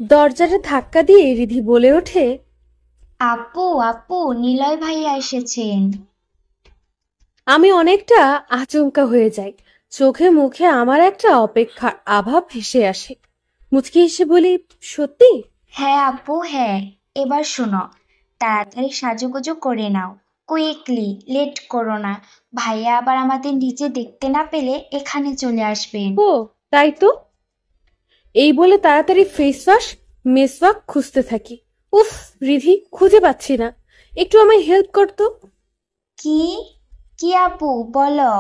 দরজাটা ধাক্কা দিয়ে রিধি বলে ওঠে, আপু আপু, নিলয় ভাইয়া এসেছেন। আমি অনেকটা আচমকা হয়ে যাই। চোখে মুখে আমার একটা অপেক্ষার আভা ভেসে আসে। মুচকি হেসে বলি, সত্যি? হ্যাঁ আপু হ্যাঁ। এবার শোনো, তাড়াতাড়ি সাজুগুজু করে নাও, কুইকলি, লেট করো না। ভাইয়া আবার আমাদের নিচে দেখতে না পেলে এখানে চলে আসবেন। ও, তাই তো। এই বলে তাড়াতাড়ি ফেস ওয়াশ মেসওয়াক খুঁজতে থাকি। উফ, রিধি খুঁজে পাচ্ছি না। একটু আমায় হেল্প করতো। কি? কি আপু বলো।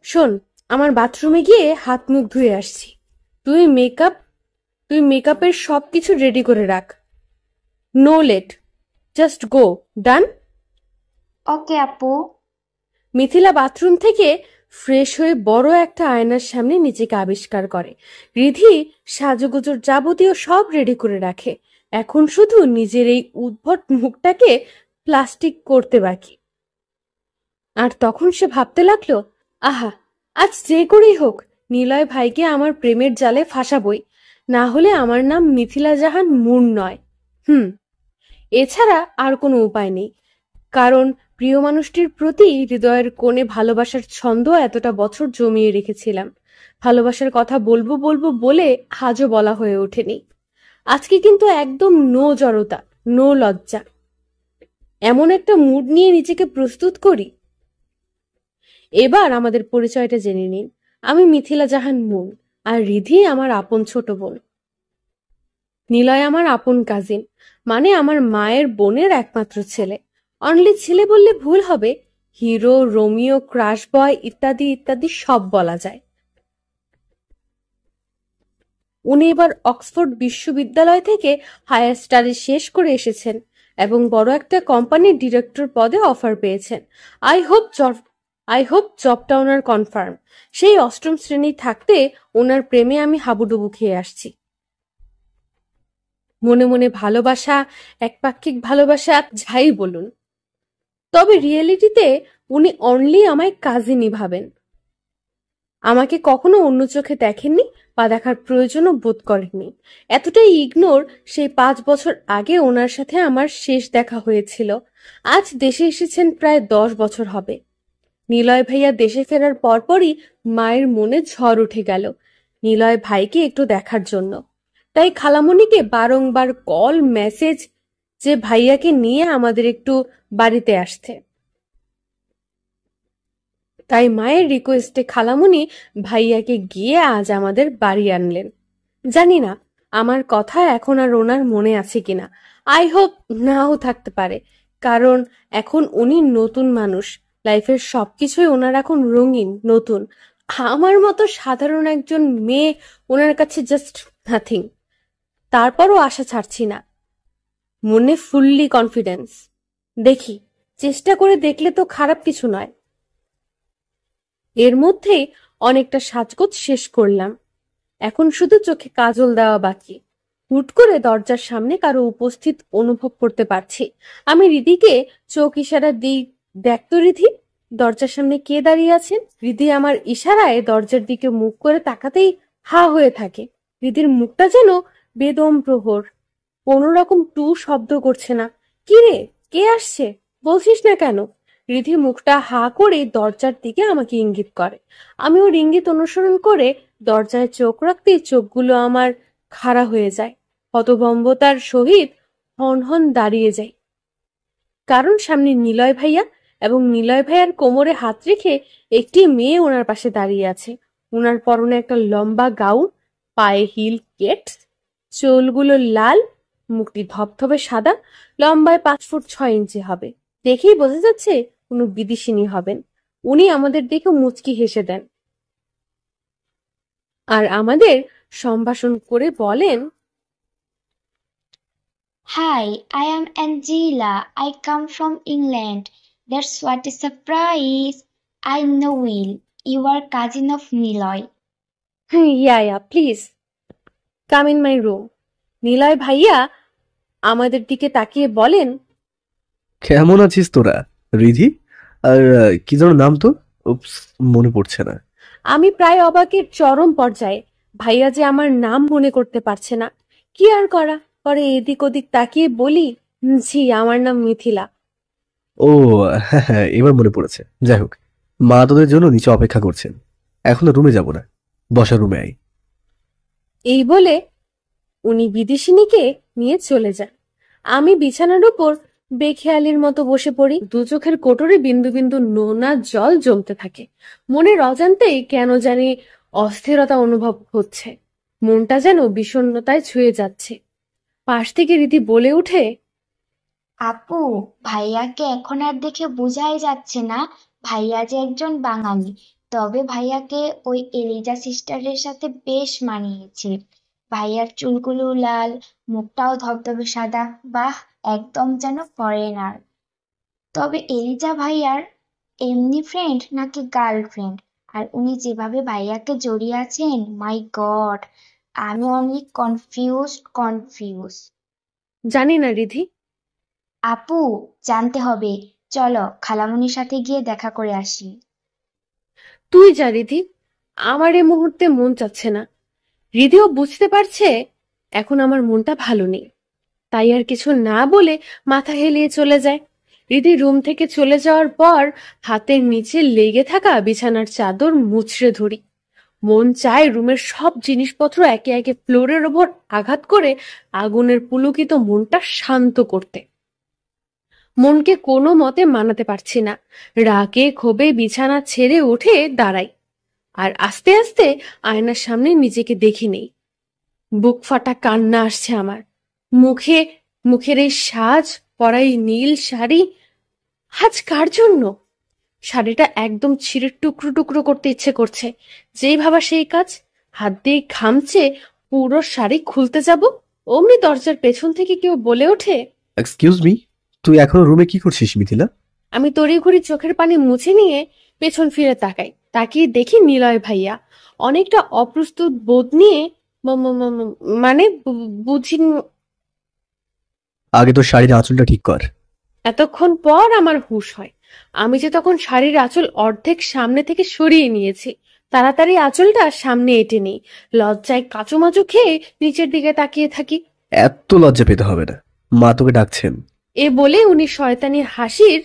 শোন, আমার বাথরুমে গিয়ে হাত মুখ ধুয়ে আসছি। তুই মেকআপ তুই মেকআপের সবকিছু রেডি করে রাখ। No late, just go. Done? Okay আপু। মিথিলা বাথরুম থেকে ফ্রেশ হয়ে বড় একটা আয়নার সামনে নিজেকে আবিষ্কার করে। রিধি সাজুগুজুর যাবতীয় সব রেডি করে রাখে। এখন শুধু নিজের এই উদ্ভট মুখটাকে প্লাস্টিক করতে বাকি। আর তখন সে ভাবতে লাগলো, আহা, আজ যে করেই হোক নিলয় ভাইকে আমার প্রেমের জালে ফাঁসাবই, না হলে আমার নাম মিথিলা জাহান মুন নয়। এছাড়া আর কোনো উপায় নেই। কারণ প্রিয় মানুষটির প্রতি হৃদয়ের কোণে ভালোবাসার ছন্দ এতটা বছর জমিয়ে রেখেছিলাম। ভালোবাসার কথা বলবো বলবো বলে আজও বলা হয়ে ওঠেনি। আজকে কিন্তু একদম নো জড়তা, নো লজ্জা। এমন একটা মুড নিয়ে নিজেকে প্রস্তুত করি। এবার আমাদের পরিচয়টা জেনে নিন। আমি মিথিলা জাহান মুন, আর রিধি আমার আপন ছোট বোন। নিলয় আমার আপন কাজিন, মানে আমার মায়ের বোনের একমাত্র ছেলে। অনলি ছেলে বললে ভুল হবে, হিরো, রোমিও, ক্রাশ বয় ইত্যাদি ইত্যাদি সব বলা যায়। উনি এবার অক্সফোর্ড বিশ্ববিদ্যালয় থেকে হায়ার স্টাডি শেষ করে এসেছেন এবং বড় একটা কোম্পানির ডিরেক্টর পদে অফার পেয়েছেন। আই হোপ জবটা ওনার কনফার্ম। সেই অষ্টম শ্রেণী থাকতে ওনার প্রেমে আমি হাবুডুবু খেয়ে আসছি। মনে মনে ভালোবাসা, একপাক্ষিক ভালোবাসা, যাই বলুন, তবে রিয়েলিটিতে উনি অনলি আমায় কাজিনই ভাবেন। আমাকে কখনো অন্য চোখে দেখেননি বা দেখার প্রয়োজনও বোধ করেননি। এতটাই ইগনোর, সেই 5 বছর আগে ওনার সাথে আমার শেষ দেখা হয়েছিল। আজ দেশে এসেছেন প্রায় 10 বছর হবে। নিলয় ভাইয়া দেশে ফেরার পরপরই মায়ের মনে ঝড় উঠে গেল নিলয় ভাইকে একটু দেখার জন্য। তাই খালামণিকে বারংবার কল মেসেজ যে ভাইয়াকে নিয়ে আমাদের একটু বাড়িতে আসতে। তাই মায়ের রিকোয়েস্টে খালামণি ভাইয়াকে গিয়ে আজ আমাদের বাড়ি আনলেন। জানি না আমার কথা এখন আর ওনার মনে আছে কিনা। আই হোপ নাও থাকতে পারে, কারণ এখন উনি নতুন মানুষ। লাইফের সবকিছুই ওনার এখন রঙিন, নতুন। আমার মতো সাধারণ একজন মেয়ে ওনার কাছে জাস্ট নাথিং। তারপরও আশা ছাড়ছি না, মনে ফুললি কনফিডেন্স। দেখি, চেষ্টা করে দেখলে তো খারাপ কিছু নয়। এর মধ্যেই অনেকটা সাজগোজ শেষ করলাম। এখন শুধু চোখে কাজল দেওয়া বাকি। হুট করে দরজার সামনে কারো উপস্থিত অনুভব করতে পারছি। আমি রিধিকে চোখ ইশারা দিই, দেখ তো রিধি, দরজার সামনে কে দাঁড়িয়ে আছেন। রিধি আমার ইশারায় দরজার দিকে মুখ করে তাকাতেই হা হয়ে থাকে। রিধির মুখটা যেন বেদম প্রহর, কোনো রকম টু শব্দ করছে না। কি রে, কে আসছে বলছিস না কেন? রিধি মুখটা হা করে দরজার দিকে আমাকে ইঙ্গিত করে। আমি ওর ইঙ্গিত অনুসরণ করে দরজায় চোখ রাখতেই চোখগুলো আমার খাড়া হয়ে যায়। হতভম্বতার সহিত হনহন দাঁড়িয়ে যাই, কারণ সামনে নিলয় ভাইয়া এবং নিলয় ভাইয়ার কোমরে হাত রেখে একটি মেয়ে ওনার পাশে দাঁড়িয়ে আছে। ওনার পরনে একটা লম্বা গাউন, পায়ে হিল কেটস, চুলগুলো লাল, মুখটি ধবধবে সাদা, লম্বায় 5 ফুট 6 ইঞ্চি হবে। দেখেই বোঝা যাচ্ছে কোনো বিদেশিনী হবেন। উনি আমাদের দেখে মুচকি হেসে দেন আর আমাদের সম্ভাষণ করে বলেন, Hi, I am Angela. I come from England. That's what a surprise. I know Will. You are cousin of Niloy. Ya please come in my room. Niloy ভাইয়া আমাদের দিকে তাকিয়ে বলেন, কেমন আছিস তোরা রিধি? আর কি যেন নাম তো? উপস, মনে পড়ছে না। আমি প্রায় অবাকের চরম পর্যায়ে। ভাইয়া যে আমার নাম মনে করতে পারছে না। কি আর করা, পরে এদিক ওদিক তাকিয়ে বলি, জি আমার নাম মিথিলা। ও হ্যাঁ হ্যাঁ, এবার মনে পড়েছে। যাই হোক, মা তোদের জন্য নিচে অপেক্ষা করছেন। এখনো রুমে যাব না, বসার রুমে আই। এই বলে উনি বিদেশিনীকে নিয়ে চলে যান। আমি বিছানার উপর বেখেয়ালির মতো বসে পড়ি। দু চোখের কোটরে বিন্দু বিন্দু নোনা জল জমতে থাকে। মনের অজান্তেই কেন জানি অস্থিরতা অনুভব হচ্ছে। মনটা যেন বিষণ্ণতায় ছুঁয়ে যাচ্ছে। পাশ থেকে রীতি বলে উঠে, আপু, ভাইয়াকে এখন আর দেখে বোঝাই যাচ্ছে না ভাইয়া যে একজন বাঙালি। তবে ভাইয়াকে ওই এলিজা সিস্টারের সাথে বেশ মানিয়েছে। ভাইয়ার চুলগুলো লাল, মুখটাও ধবধবে সাদা, বাহ, একদম যেন ফরেনার। তবে এলিজা ভাইয়ার এমনি ফ্রেন্ড নাকি গার্লফ্রেন্ড? আর উনি যেভাবে ভাইয়াকে জড়িয়ে আছেন, মাই গড, আমি অনলি কনফিউজ। জানি না রিধি। আপু, জানতে হবে। চলো খালামণির সাথে গিয়ে দেখা করে আসি। তুই যা রিধি, আমার এ মুহূর্তে মন চাচ্ছে না। রিধিও বুঝতে পারছে এখন আমার মনটা ভালো নেই, তাই আর কিছু না বলে মাথা হেলিয়ে চলে যায়। রিধি রুম থেকে চলে যাওয়ার পর হাতের নিচে লেগে থাকা বিছানার চাদর মুচড়ে ধরি। মন চায় রুমের সব জিনিসপত্র একে একে ফ্লোরের ওপর আঘাত করে আগুনের পুলকিত মনটা শান্ত করতে। মনকে কোনো মতে মানাতে পারছি না। রাগে ক্ষোভে বিছানা ছেড়ে উঠে দাঁড়াই, আর আস্তে আস্তে আয়নার সামনে নিজেকে দেখি নেই। বুক ফাটা কান্না আসছে আমার। মুখে মুখের এই সাজ, পরাই নীল শাড়ি, আজ কার জন্য? শাড়িটা একদম ছিঁড়ে টুকরো টুকরো করতে ইচ্ছে করছে। যেই ভাবা সেই কাজ। হাত দিয়ে ঘামছে, পুরো শাড়ি খুলতে যাব, অমনি দরজার পেছন থেকে কেউ বলে ওঠে, এক্সকিউজ মি, তুই এখনো রুমে কি করছিস মিথিলা? আমি তড়িঘড়ি চোখের পানি মুছে নিয়ে পেছন ফিরে তাকাই। তাকিয়ে দেখি নিলয় ভাইয়া অনেকটা অপ্রস্তুত বোধ নিয়ে মানে বুঝি। আগে তো শাড়ির আঁচলটা ঠিক কর। এতক্ষণ পর আমার হুঁশ হয়। আমি যে তখন শাড়ির আঁচল অর্ধেক সামনে থেকে সরিয়ে নিয়েছি। তাড়াতাড়ি আঁচলটা সামনে এঁটে নেই। লজ্জায় কাচুমাচু খেয়ে নিচের দিকে তাকিয়ে থাকি। এত লজ্জা পেতে হবে না, মা তোকে ডাকছেন। এ বলে উনি শয়তানি হাসির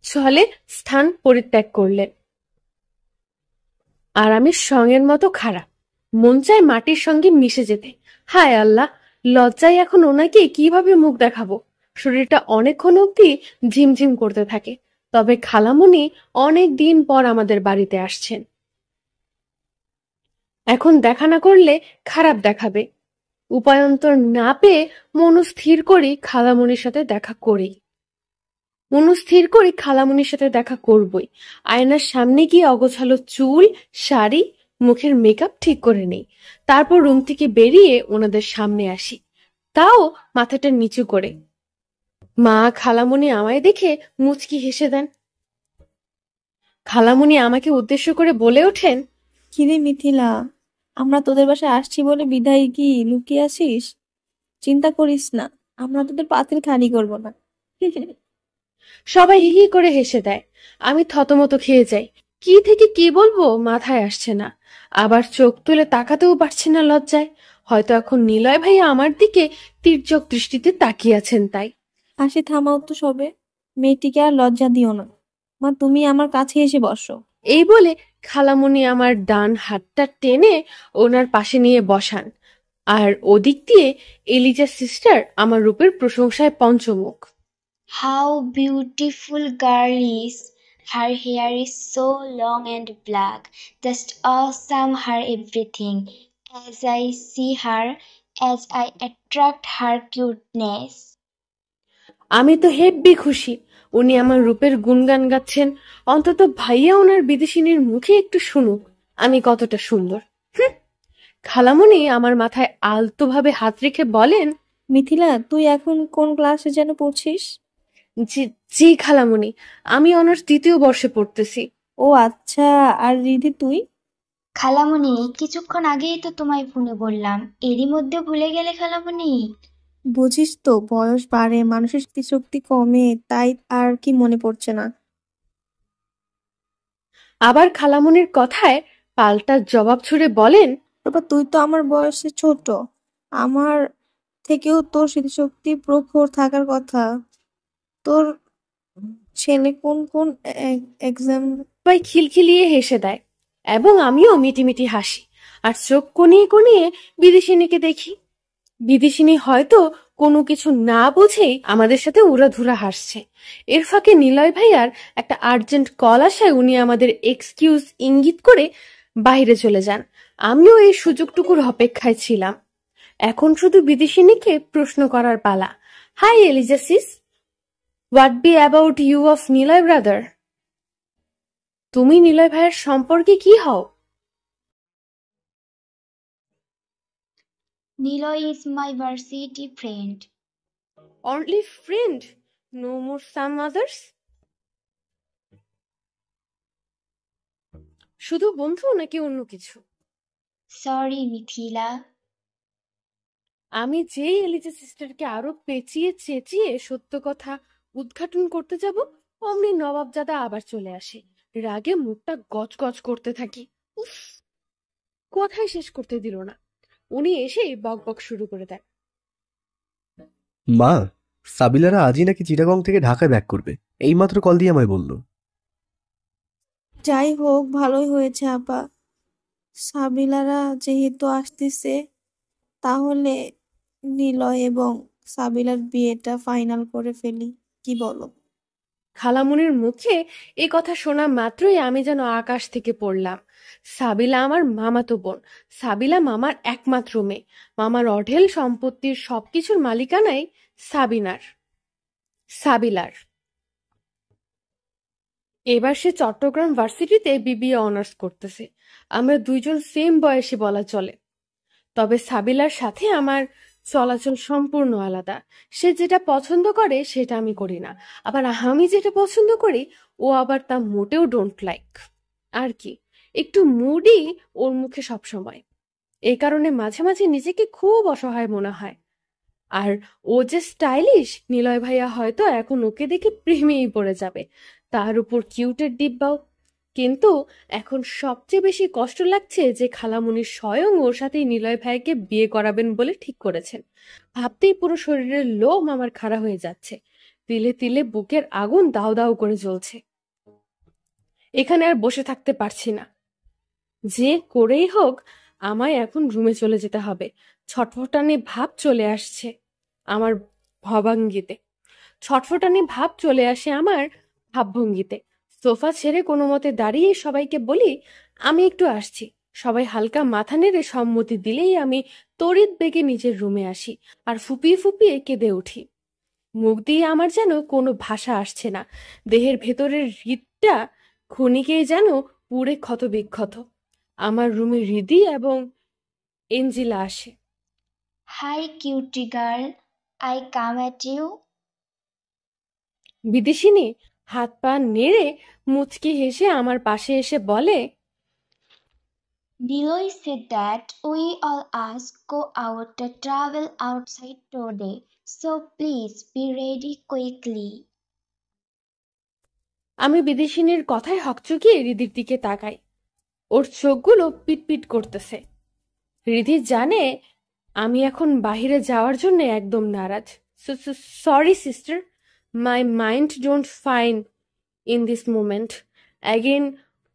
ছলে স্থান পরিত্যাগ করলেন। আর আমি সঙ্গের মতো খাড়া। মন চায় মাটির সঙ্গে মিশে যেতে। হায় আল্লাহ, লজ্জায় এখন ওনাকে কিভাবে মুখ দেখাবো। শরীরটা অনেকক্ষণ অবধি ঝিমঝিম করতে থাকে। তবে খালামণি অনেক দিন পর আমাদের বাড়িতে আসছেন। এখন দেখা না করলে খারাপ দেখাবে। উপায়ন্তর না পেয়ে মনস্থির করি খালামণির সাথে দেখা করেই। খালামণির সাথে দেখা করবই। আয়নার সামনে গিয়ে অগোছালো চুল, শাড়ি, মুখের মেকআপ ঠিক করে নেই। তারপর রুম থেকে বেরিয়ে ওনাদের সামনে আসি, তাও মাথাটা নিচু করে। মা খালামণি আমায় দেখে মুচকি হেসে দেন। খালামণি আমাকে উদ্দেশ্য করে বলে ওঠেন, কিরে মিথিলা, আমরা তোদের বাসায় আসছি বলে বিদায় কি লুকিয়ে আসিস? চিন্তা করিস না, আমরা তোদের পাতিল খালি করব না। সবাই হি হি করে হেসে দেয়। আমি থতমত খেয়ে যাই। কি থেকে কি বলবো মাথায় আসছে না। আবার চোখ তুলে তাকাতেও পারছি না লজ্জায়। হয়তো এখন নিলয় ভাইয়া আমার দিকে তীর্যক দৃষ্টিতে তাকিয়ে আছেন তাই। হাসি থামাও তো সবে, মেয়েটিকে আর লজ্জা দিও না। মা, তুমি আমার কাছে এসে বসো। এই বলে খালামণি আমার ডান হাতটা টেনে ওনার পাশে নিয়ে বসান। আর ওদিক দিয়ে এলিজা সিস্টার আমার রূপের প্রশংসায় পঞ্চমুখ। How beautiful girl is, her hair is so long and black, just awesome, her everything. As I see her, as I attract her cuteness. আমি তো হেব্বি খুশি উনি আমার রূপের গুণগান গাচ্ছেন। অন্তত ভাইয়া ওনার বিদেশিনীর মুখে একটু শুনুক আমি কতটা সুন্দর। হুঁ। খালামণি আমার মাথায় আলতোভাবে হাত রেখে বলেন, মিথিলা, তুই এখন কোন ক্লাসে যেন পড়ছিস? জি জি খালামণি, আমি অনার্স 2য় বর্ষে পড়তেছি। ও আচ্ছা, আর রিধি তুই? খালামণি, কিছুক্ষণ আগেই তো তোমায় ফোনে বললাম, এরই মধ্যে ভুলে গেলে খালামণি? বুঝিস তো, বয়স বাড়ে, মানুষের স্মৃতিশক্তি কমে, তাই আর কি মনে পড়ছে না। আবার খালামুনির কথায় পাল্টা জবাব ছুড়ে বলেন, রূপা, তুই তো আমার বয়সে ছোট। আমার থেকেও তোর স্মৃতিশক্তি প্রখর থাকার কথা। তোর ছেলে কোন কোন এক্সাম? সবাই খিলখিলিয়ে হেসে দেয় এবং আমিও মিটিমিটি হাসি আর চোখ কনিয়ে কনিয়ে বিদেশিনীকে দেখি। বিদেশিনী হয়তো কোনো কিছু না বুঝেই আমাদের সাথে উড়াধুরা হাসছে। এর ফাঁকে নিলয় ভাইয়ার একটা আর্জেন্ট কল আসায় উনি আমাদের এক্সকিউজ ইঙ্গিত করে বাইরে চলে যান। আমিও এই সুযোগটুকুর অপেক্ষায় ছিলাম। এখন শুধু বিদেশিনীকে প্রশ্ন করার পালা। Hi Eliza sis, what be about you of Niloy brother? তুমি নিলয় ভাইয়ের সম্পর্কে কি হও? Niloy is my varsity friend. Only friend, no more some others? শুধু বন্ধু নাকি অন্য কিছু? Sorry, Mithila. আমি যেই এলিজা সিস্টারকে আরো পেঁচিয়ে চেঁচিয়ে সত্য কথা উদ্ঘাটন করতে যাব, অমনি নবাবজাদা আবার চলে আসে। রাগে মুখটা গজগজ করতে থাকি। উফ, কথাই শেষ করতে দিল না। উনি এসেই বকবক শুরু করে দেন। মা, সাবিলারা আজই নাকি চিটাগং থেকে ঢাকায় ব্যাক করবে, এইমাত্র কল দিয়ে আমায় বললো। যাই হোক, ভালোই হয়েছে আপা। সাবিলারা যেহেতু আসতেছে, তাহলে নিলয় এবং সাবিলার বিয়েটা ফাইনাল করে ফেলি, কি বলো? খালামুনির মুখে এ কথা শোনা মাত্রই আমি যেন আকাশ থেকে পড়লাম। সাবিলা আমার মামাতো বোন। সাবিলা মামার একমাত্র মেয়ে। মামার অঢেল সম্পত্তির সবকিছুর মালিকানাই সাবিলার। এবার সে চট্টগ্রাম ভার্সিটিতে বিবিএ অনার্স করতেছে। আমরা দুইজন সেম বয়সী বলা চলে। তবে সাবিলার সাথে আমার চলাচল সম্পূর্ণ আলাদা। সে যেটা পছন্দ করে সেটা আমি করি না, আবার আমি যেটা পছন্দ করি ও আবার তা মোটেও ডোন্ট লাইক। আর কি, একটু মুডই ওর মুখে সবসময়। এই কারণে মাঝে মাঝে নিজেকে খুব অসহায় মনে হয়। আর ও যে স্টাইলিশ, নিলয় ভাইয়া হয়তো এখন ওকে দেখে প্রেমেই পড়ে যাবে। তার উপর কিউটের ডিব্বাও। কিন্তু এখন সবচেয়ে বেশি কষ্ট লাগছে যে খালামুনি স্বয়ং ওর সাথেই নিলয় ভাইকে বিয়ে করাবেন বলে ঠিক করেছেন। ভাবতেই পুরো শরীরের লোম আমার খাড়া হয়ে যাচ্ছে। তিলে তিলে বুকের আগুন দাউ দাউ করে জ্বলছে। এখানে আর বসে থাকতে পারছি না। যে করেই হোক আমায় এখন রুমে চলে যেতে হবে। ছটফটানি ভাব চলে আসছে আমার ভাবভঙ্গিতে। সোফা ছেড়ে কোনো মতে দাঁড়িয়ে সবাইকে বলি আমি একটু আসছি। সবাই হালকা মাথা নেড়ে সম্মতি দিলেই আমি তড়িৎ বেগে নিজের রুমে আসি আর ফুপিয়ে ফুপিয়ে কেঁদে উঠি। মুখ দিয়ে আমার যেন কোনো ভাষা আসছে না। দেহের ভেতরের হৃদটা ক্ষণিকেই যেন পুড়ে ক্ষতবিক্ষত। আমার রুমে হৃদি এবং এঞ্জিলা আসে। Hi, cutie girl. I come at you. বিদেশিনী হাত পা নেড়ে মুচকি হেসে আমার পাশে এসে বলে, Niloy said that we all us go out to travel outside today. So please be ready quickly. আমি বিদেশিনীর কথায় হকচকিয়ে রিদির দিকে তাকাই। ওর চোখগুলো পিটপিট করতেছে। রিধি জানে আমি এখন বাহিরে যাওয়ার জন্য একদম নারাজ। Sorry sister, my mind don't fine in this moment. Again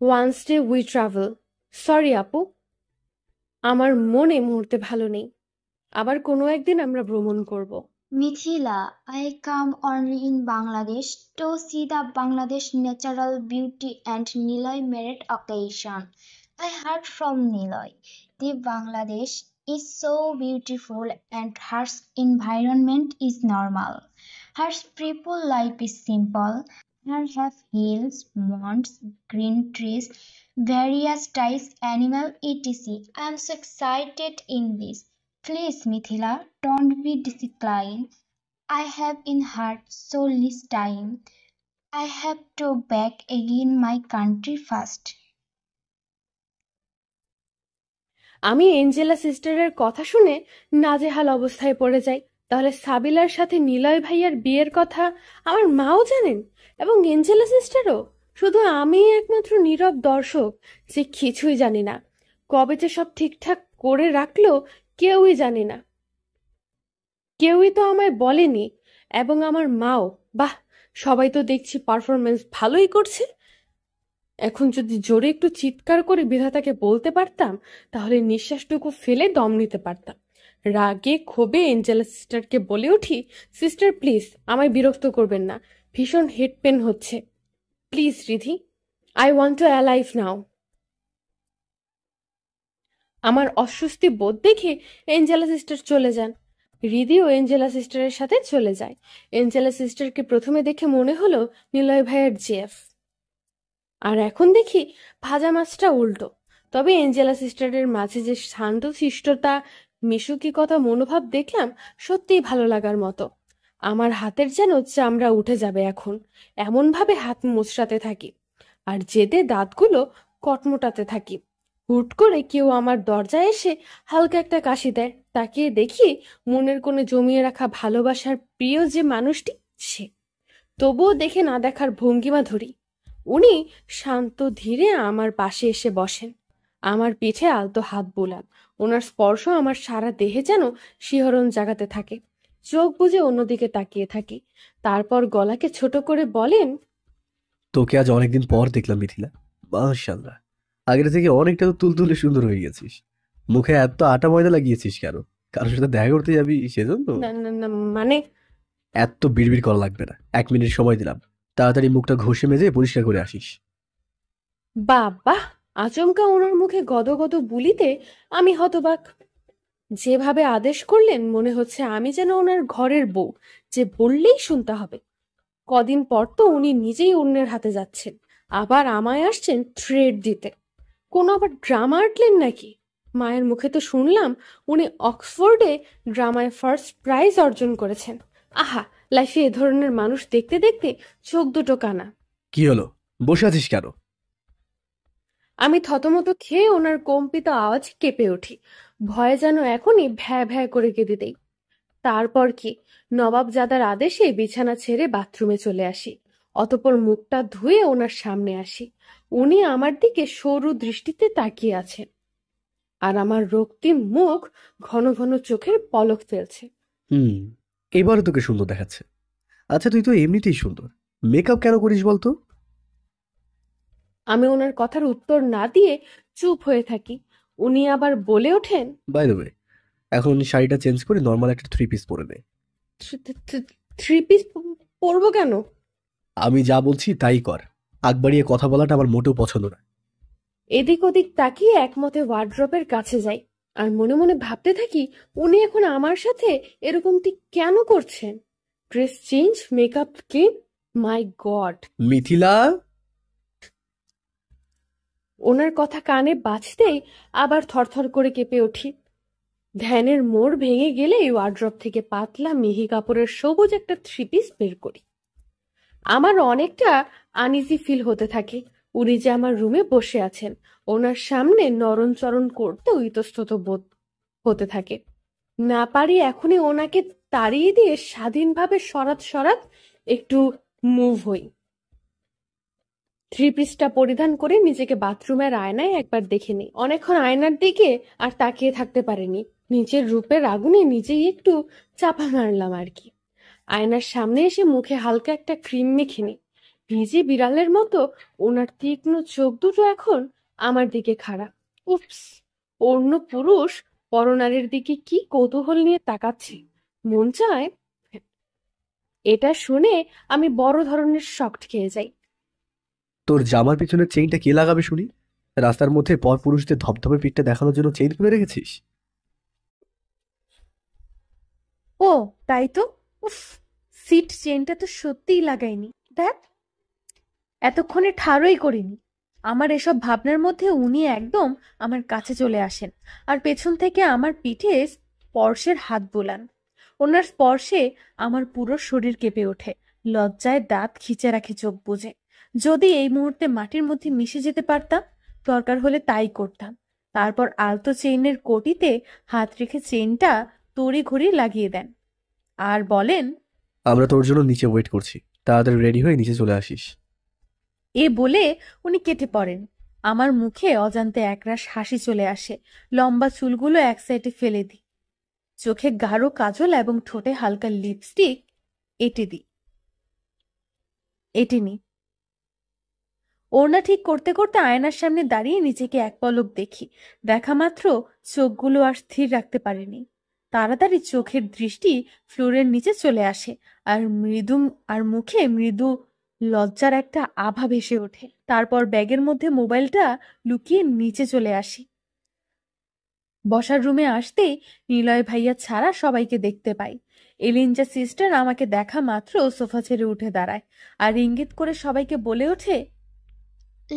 once day we travel. Sorry আপু, আমার মনে মুহূর্তে ভালো নেই। আবার কোনো একদিন আমরা ভ্রমণ করব। Mithila, I come only in Bangladesh to see the Bangladesh natural beauty and Niloy merit occasion. I heard from Niloy. The Bangladesh is so beautiful and her environment is normal. Her people life is simple. Her have hills, mountains, green trees, various types animal etc. I am so excited in this. Please, Mithila, don't be disciplined. I have in heart so less time. I have to back again my country first. আমি Angela সিস্টারের কথা শুনে নাজেহাল অবস্থায় পড়ে যাই। তাহলে সাবিলার সাথে নিলয় ভাইয়ার বিয়ের কথা আমার মাও জানেন এবং এঞ্জেলা সিস্টারও? শুধু আমি একমাত্র নীরব দর্শক যে কিছুই জানি না। কবে যে সব ঠিকঠাক করে রাখলো কেউই জানি না, কেউই তো আমায় বলেনি, এবং আমার মাও। বাহ, সবাই তো দেখছি পারফরমেন্স ভালোই করছে। এখন যদি জোরে একটু চিৎকার করে বিধাতাকে বলতে পারতাম, তাহলে নিঃশ্বাসটুকু ফেলে দম নিতে পারতাম। রাগে ক্ষোভে এঞ্জেলা সিস্টারকে বলে উঠি, সিস্টার প্লিজ আমায় বিরক্ত করবেন না, ভীষণ হেড পেন হচ্ছে। Please Riddhi, I want to alive now. আমার অস্বস্তি বোধ দেখে এঞ্জেলা সিস্টার চলে যান। রিদিও এঞ্জেলা সিস্টারের সাথে চলে যায়। এঞ্জেলা সিস্টারকে প্রথমে দেখে মনে হলো নিলয় ভাইয়ের জেফ, আর এখন দেখি ভাজা মাছটা উল্টো। তবে এঞ্জেলা সিস্টারের মাঝে যে শান্ত শিষ্টতা মিশুকিকতা মনোভাব দেখলাম, সত্যিই ভালো লাগার মতো। আমার হাতের যেন চামড়া উঠে যাবে এখন, এমন ভাবে হাত মোচড়াতে থাকি আর জেদে দাঁতগুলো কটমোটাতে থাকি। হুট করে কেউ আমার দরজায় এসে হালকা একটা কাশি দেয়। তাকিয়ে দেখি মনের কোণে জমিয়ে রাখা ভালোবাসার প্রিয় যে মানুষটি, সে। তবুও দেখে না দেখার ভঙ্গিমা ধরি। উনি শান্ত ধীরে আমার পাশে এসে বসেন, আমার পিঠে আলতো হাত বোলান। ওনার স্পর্শ আমার সারা দেহে যেন শিহরণ জাগাতে থাকে। চোখ বুজে অন্যদিকে তাকিয়ে থাকি। তারপর গলাকে ছোট করে বলেন, তোকে আজ অনেকদিন পর দেখলাম মিথিলা। মাশাআল্লাহ, আগের থেকে অনেকটা তো তুলতুলে সুন্দর হয়ে গেছিস। মুখে এত আটা ময়দা লাগিয়েছিস কেন? কারোর সাথে দেখা করতে যাবি সেজন্য? না না না, মানে। এত বিড়বিড় করা লাগবে না, 1 মিনিট সময় দিলাম। তাড়াতাড়ি মুখটা ঘষে মেজে পরিষ্কার করে আসিস। বাবা, আচমকা ওনার মুখে গদগদ বুলিতে আমি হতবাক। যেভাবে আদেশ করলেন মনে হচ্ছে আমি যেন ওনার ঘরের বউ, যে বললেই শুনতে হবে। কদিন পর তো উনি নিজেই অন্যের হাতে যাচ্ছেন, আবার আমায় আসছেন থ্রেড দিতে। কোনো আবার ড্রামা আর্টলেন নাকি? মায়ের মুখে তো শুনলাম উনি অক্সফোর্ডে ড্রামায় ফার্স্ট প্রাইজ অর্জন করেছেন। আহা, লাইফে এ ধরনের মানুষ দেখতে দেখতে চোখ দুটো কানা। কি হলো, বসে আছিস কেন? আমি থতমত খেয়ে ওনার কম্পিত আওয়াজ কেঁপে উঠি। ভয়ে যেন এখনই ভ্যা ভ্যা করে কেঁদে দেই। তারপর কি, নবাবজাদার আদেশে বিছানা ছেড়ে বাথরুমে চলে আসি। অতঃপর মুখটা ধুয়ে ওনার সামনে আসি। উনি আমার দিকে সরু দৃষ্টিতে তাকিয়ে আছেন, আর আমার রক্তিম মুখ ঘন ঘন চোখের পলক ফেলছে। হুম, এবারও তোকে সুন্দর দেখাচ্ছে। আচ্ছা, তুই তো এমনিতেই সুন্দর, মেকআপ কেন করিস বলতো? আমি ওনার কথার উত্তর না দিয়ে চুপ হয়ে থাকি। উনি আবার বলে ওঠেন, বাই দ্য ওয়ে, এখন শাড়িটা চেঞ্জ করে নর্মাল একটা 3 পিস পরে নে। থ্রি পিস পরবো কেন? আমি যা বলছি তাই কর। আগ বাড়িয়ে কথা বলাটা আমার মোটেও পছন্দ না। এদিক ওদিক তাকিয়ে একমতে ওয়ার্ড্রপের কাছে যাই, আর মনে মনে ভাবতে থাকি উনি এখন আমার সাথে এরকমটি কেন করছেন। ড্রেস চেঞ্জ, মেকআপ ক্লিন, মাই গড। মিথিলা! ওনার কথা কানে বাজতেই আবার থরথর করে কেঁপে উঠি। ধ্যানের মোড় ভেঙে গেলেই ওয়ার্ড্রপ থেকে পাতলা মিহি কাপড়ের সবুজ একটা 3 পিস বের করি। আমার অনেকটা আনইজি ফিল হতে থাকে। উনি যে আমার রুমে বসে আছেন, ওনার সামনে নরণচরণ করতে ইতস্তত বোধ হতে থাকে। না পারি এখনই ওনাকে তাড়িয়ে দিয়ে স্বাধীনভাবে সরাত সরাত একটু মুভ হই। 3 পিসটা পরিধান করে নিজেকে বাথরুমের আয়নায় একবার দেখে নিই। অনেকক্ষণ আয়নার দিকে আর তাকিয়ে থাকতে পারিনি। নিজের রূপের আগুনে নিজেই একটু চাপা মারলাম আর কি। আয়নার সামনে এসে মুখে হালকা একটা ক্রিম মেখে নিই। ভিজে বিড়ালের মতো ওনার তীক্ষ্ণ চোখ দুটো এখন আমার দিকে খাড়া। উপস, অন্য পুরুষ পরনারীর দিকে কি কৌতূহল নিয়ে তাকাচ্ছে। মন চায়। এটা শুনে আমি বড় ধরনের শক খেয়ে যাই। তোর জামার পিছনের চেইনটা কে লাগাবে শুনি? রাস্তার মধ্যে পর পুরুষদের ধপধপে পিঠটা দেখানোর জন্য চেইন খুলে রেখেছিস? ও, তাই তো। উফ, সিট চেনটা তো সত্যিই লাগাইনি। দেখ, এতক্ষণে ঠাড়ই করিনি। আমার এসব ভাবনার মধ্যে উনি একদম আমার কাছে চলে আসেন, আর পেছন থেকে আমার পিঠে স্পর্শের হাত বোলান। ওনার স্পর্শে আমার পুরো শরীর কেঁপে ওঠে। লজ্জায় দাঁত খিচে রাখে চোখ বুজে। যদি এই মুহূর্তে মাটির মধ্যে মিশে যেতে পারতাম, দরকার হলে তাই করতাম। তারপর আলতো চেইনের কটিতে হাত রেখে চেইনটা তড়িঘড়ি লাগিয়ে দেন, আর বলেন, আমরা তোর জন্য নিচে ওয়েট করছি, তাড়াতাড়ি রেডি হয়ে নিচে চলে আসিস। এ বলে উনি কেটে পড়েন। আমার মুখে অজান্তে একরাশ হাসি চলে আসে। লম্বা চুলগুলো এক সাইডে ফেলে দিই, চোখে গাঢ় কাজল এবং ঠোঁটে হালকা লিপস্টিক এঁটে নি। ওড়না ঠিক করতে করতে আয়নার সামনে দাঁড়িয়ে নিজেকে এক পলক দেখি। দেখা মাত্র চোখগুলো আর স্থির রাখতে পারিনি। তাড়াতাড়ি চোখের দৃষ্টি ফ্লোরের নিচে চলে আসে আর মুখে মৃদু লজ্জার একটা আভা ভেসে ওঠে। তারপর ব্যাগের মধ্যে মোবাইলটা লুকিয়ে নিচে চলে আসি। বসার রুমে আসতেই নিলয় ভাইয়া ছাড়া সবাইকে দেখতে পাই। এলিঞ্জা সিস্টার আমাকে দেখা মাত্র সোফা ছেড়ে উঠে দাঁড়ায় আর ইঙ্গিত করে সবাইকে বলে ওঠে,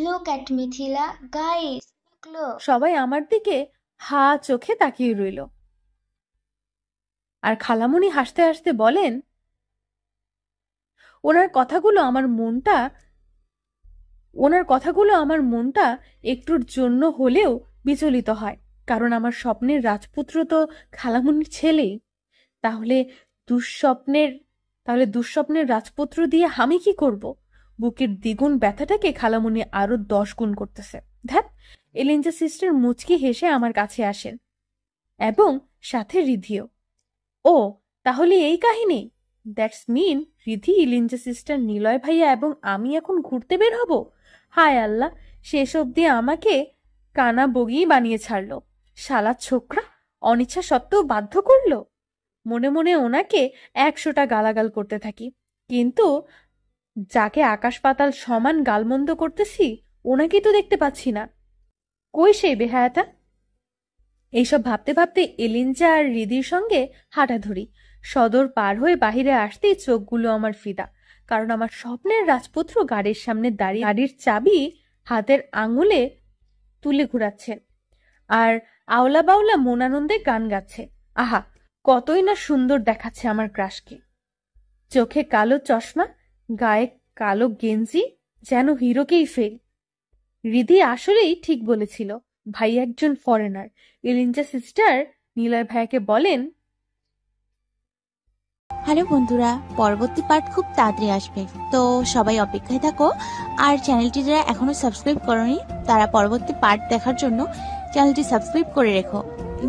look at Mithila, guys, look. সবাই আমার দিকে হা চোখে তাকিয়ে রইল। আর খালামণি হাসতে হাসতে বলেন, ওনার কথাগুলো আমার মনটা একটুর জন্য হলেও বিচলিত হয়। কারণ আমার স্বপ্নের রাজপুত্র তো খালামণির ছেলেই। তাহলে দুঃস্বপ্নের রাজপুত্র দিয়ে আমি কি করব? বুকের দ্বিগুণ ব্যথাটাকে খালামণি আরো 10 গুণ করতেছে। ধ্যাত! এলিঞ্জা সিস্টার মুচকি হেসে আমার কাছে আসেন এবং সাথে রিধিও। ও, তাহলে এই কাহিনী। দ্যাটস মিন রিধি, এলিঞ্জা সিস্টার, নিলয় ভাইয়া এবং আমি এখন ঘুরতে বের হব। হায় আল্লাহ, শেষ অবধি আমাকে কানা বগি বানিয়ে ছাড়লো। শালা ছোকরা অনিচ্ছা সত্ত্বেও বাধ্য করলো। মনে মনে ওনাকে 100টা গালাগাল করতে থাকি, কিন্তু যাকে আকাশ পাতাল সমান গালমন্দ করতেছি ওনাকেই তো দেখতে পাচ্ছি না। কই সেই বেহায়াটা? এইসব ভাবতে ভাবতে এলিঞ্জা আর রিদির সঙ্গে হাঁটা ধরি। সদর পার হয়ে বাহিরে আসতেই চোখগুলো আমার ফিদা, কারণ আমার স্বপ্নের রাজপুত্র গাড়ির সামনে দাঁড়িয়ে গাড়ির চাবি হাতের আঙুলে তুলে ঘুরাচ্ছেন আর আওলা বাউলা মন আনন্দে গান গাচ্ছে। আহা, কতই না সুন্দর দেখাচ্ছে আমার ক্রাশকে। চোখে কালো চশমা, গায়ে কালো গেঞ্জি, যেন হিরোকেই ফেল। রিধি আসলেই ঠিক বলেছিল, ভাই একজন ফরেনার। এলিঞ্জা সিস্টার নিলয় ভাইয়াকে বলেন, হ্যালো বন্ধুরা, পরবর্তী পার্ট খুব তাড়াতাড়ি আসবে, তো সবাই অপেক্ষায় থাকো। আর চ্যানেলটি যারা এখনো সাবস্ক্রাইব করোনি তারা পরবর্তী পার্ট দেখার জন্য চ্যানেলটি সাবস্ক্রাইব করে রেখো।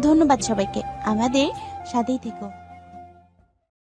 ধন্যবাদ সবাইকে, আমাদের সাথেই থেকো।